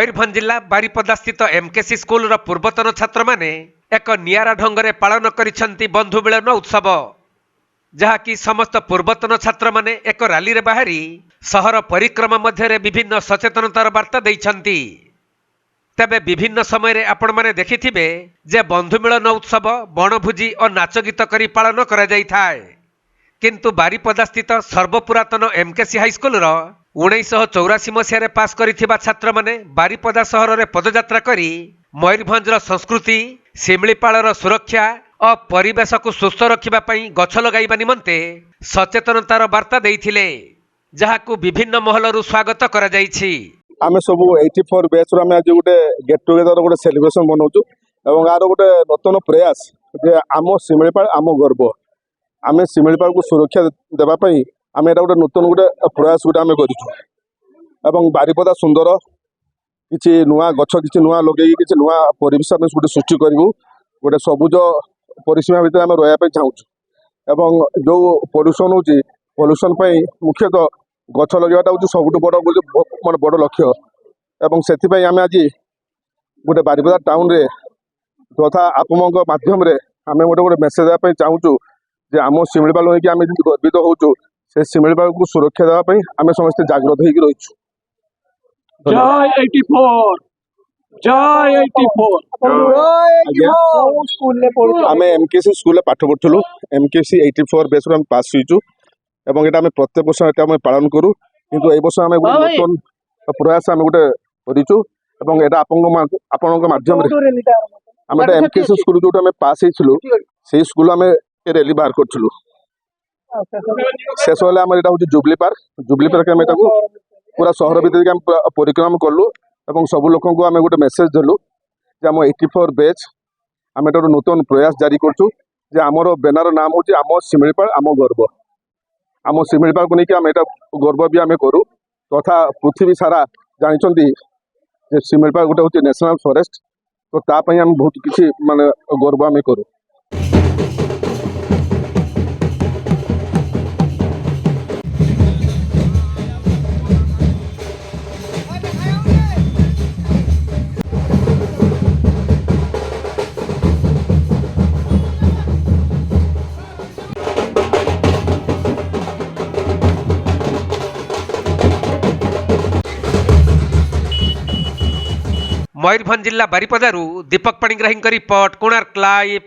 मयूरभंज जिला बारिपदा स्थित MKC school पूर्वतन छात्र माने एक नियारा ढंग से पालन करिसेंती बंधु मिलन उत्सव, जहाँकि समस्त पूर्वतन छात्र माने एक रैली रे बाहरी सहर परिक्रमा मध्य विभिन्न सचेतनतार वार्ता देइछंती। तेबे विभिन्न समय रे आपण माने देखिथिबे जे बंधु मिलन उत्सव बणभोजी और नाच गीत करी पालन करा जाई थाए, किंतु बारिपदा स्थित सर्वपुरातन एमकेसी हाईस्कूल 1984 मसीह पास करिथिबा छात्र माने बारिपदा सहर में पदयात्रा करी मयूरभंजर संस्कृति शिमिलीपालर सुरक्षा और परिवेश को सुस्थ रखा गछ लगाइबा निमंते सचेतनतार वार्ता देइथिले, जहाकू विभिन्न महलरू स्वागत करा जाइछि। आमे सब 84 बैच आमे आज गोटे गेट टुगेदर गोटे सेलिब्रेशन बनाउछु एवं आरो गोटे नूतन प्रयास जे आम शिमिलीपाल आम गर्व, आमे शिमिलीपाल को सुरक्षा देबा पई आमे एटा गोटे नूतन गोटे प्रयास गोटे आमे करिछु एवं बारिपदा सुंदर किछि नुआ गछ किछि नुआ लगे किछि नुआ परिवेश आमे गोटे सृष्टि करिवु, गोटे सबुज परिसीमा भितर आमे रहया पई चाहूछु एवं जो पोल्यूशन होची पोल्यूशन पई मुख्यतः गछ लगेवाटा हूँ सबुठ बड़ माने बड़ लक्ष्य एवं से आम आज गोटे बारिपदा टाउन रे तथा आपमों माध्यम रे आम गोटे गोटे मेसेज देवाई चाहूँ जे आम शिमिलीपाल होगी आम गर्वित होचु से शिमिलीपाल को सुरक्षा देवाई आम समस्त जागृत होगी रहीछु। जय 84 जय 84 आम एमकेसी स्कूल पाठ पढ़ुलु, एमकेसी 84 बेस आम पास होइछु एवं एटा प्रत्येक वर्ष एटा पालन करूँ, किंतु ए वर्ष आम नूतन प्रयास आम गोटे करिछु एवं एटा आपनक माध्यम रे आम एटा एमकेसी स्कूल जो आम पास होइछलु सेही स्कूल आम रैली बाहर करछलु। शेष होले आम एटा होची जुबली पार्क आम एटा पूरा शहर भीतर आम परिक्रमा कलु एवं सब लोक को आम गोटे मेसेज देलु जे आम 84 बैच आम एटा नूतन प्रयास जारी करछु जे आमर बैनर नाम होची आम शिमिलीपाल आम गर्व, आम शिमिलीपाल को लेकिन आम एटा गर्व भी आम करूँ तथा पृथ्वी सारा जानी शिमिलीपाल गोटे हूँ नेशनल फॉरेस्ट, तो तापाई आम बहुत किसी माने गर्व आम करूँ। मयूरभंज जिला बारिपदारू दीपक पाणिग्राही रिपोर्ट, कोणार्क लाइव।